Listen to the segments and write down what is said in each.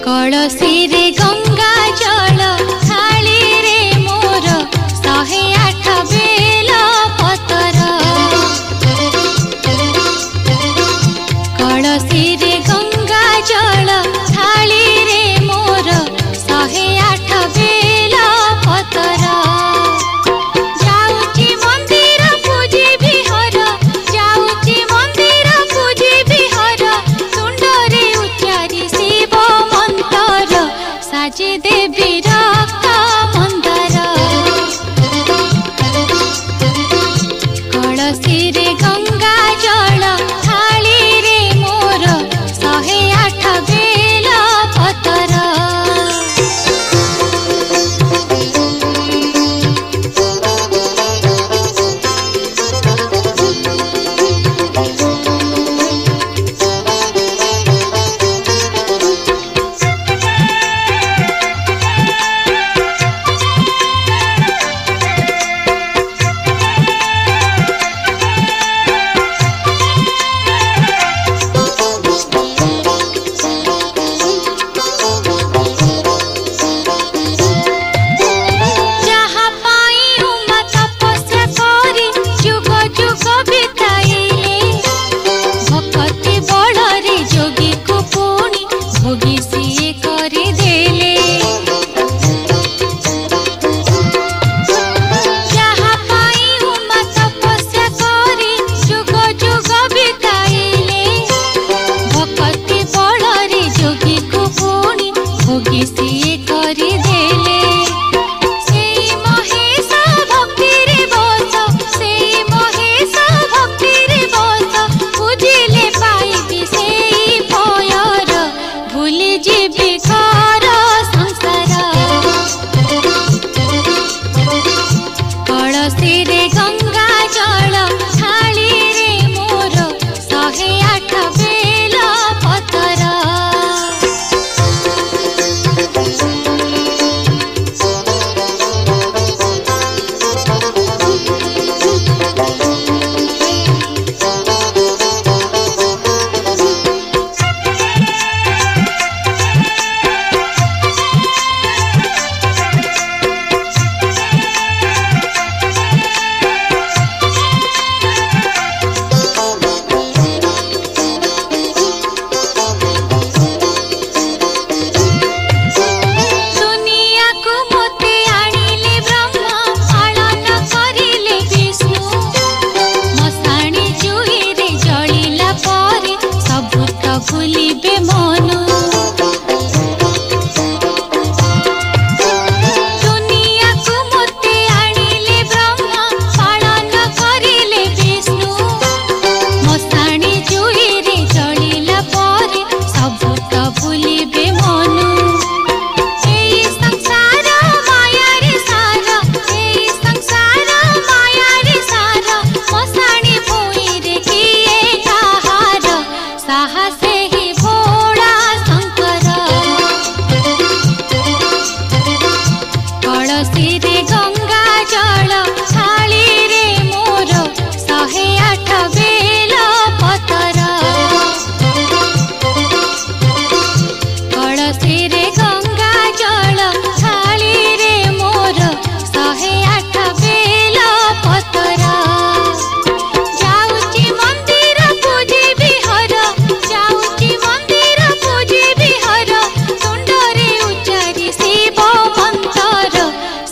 कलसी रे गंगा जल थाली रे मोर 108 बेल पतर कलसी रे गंगा जल थाली रे मोर 108 बेल पतर जाउची मंदिर पूजी बिहर जाउची मंदिर पूजी बिहर सुंदरे उच्चारी शिव मंत्र साजे देवी रक्त मंदार कलसी रे गंगा जल थाली रे मोर 108 बेल पतर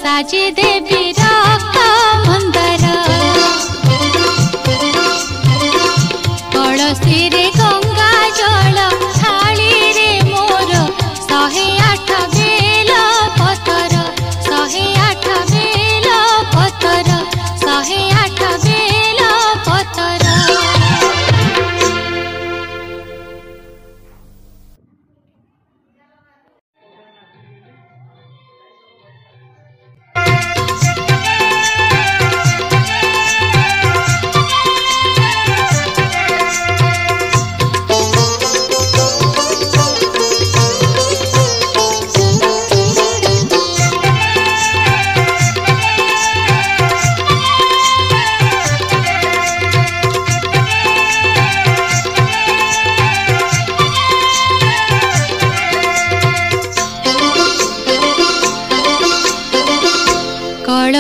साजे देवी रक्त मंदार कलसी रे गंगा जल थाली रे मोर 108 बेल पतर 108 बेल पतर 108 बेल पतर।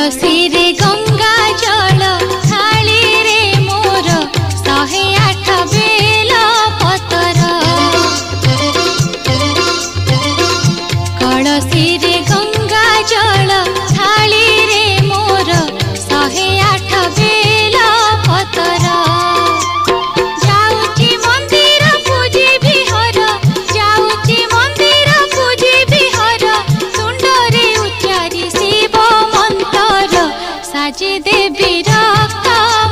कलसी रे गंगा जल थाली रे मोर 108 बेल पतर कलसी रे गंगा जल थाली रे मोर 108 बेल पतर जाउची मंदिर पूजी बिहर जाउची मंदिर पूजी बिहर तुंडरे उच्चारी शिव मंतर साजी देवी रक्त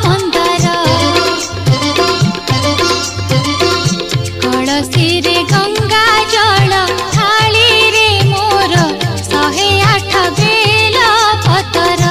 मंदार कलसी रे गंगा जल थाली रे मोर 108 बेल पतर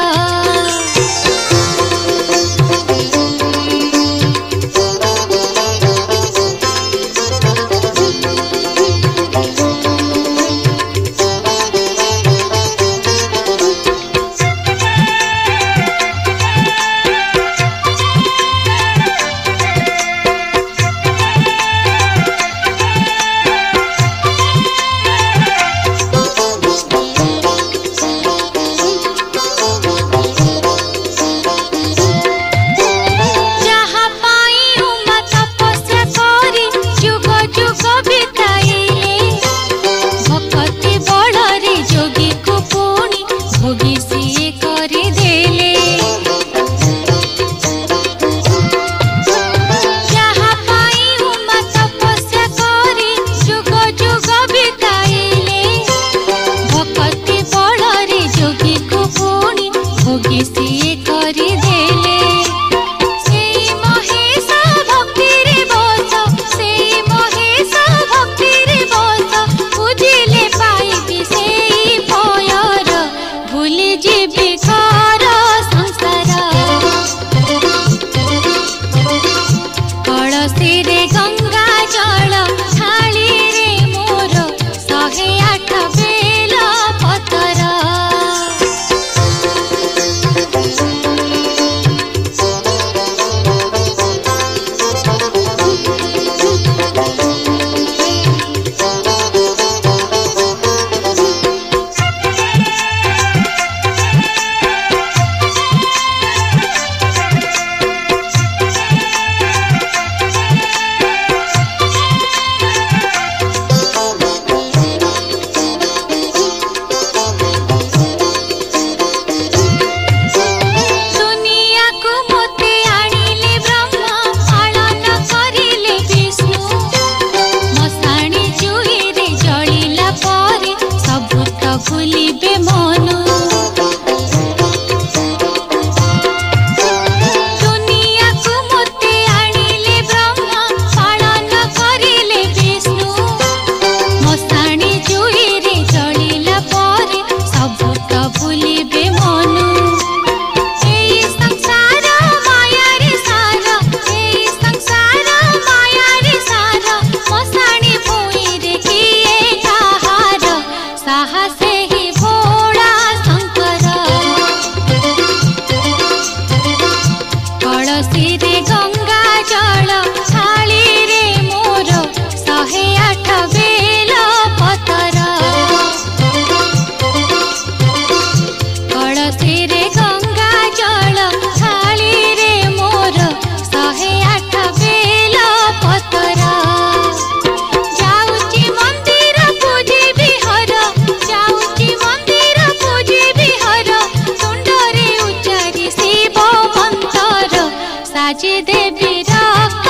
साजी देवी रक्त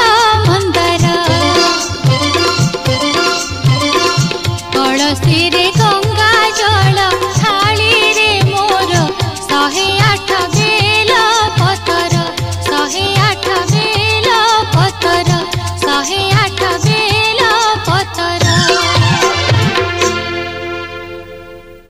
मंदार कलसी रे गंगा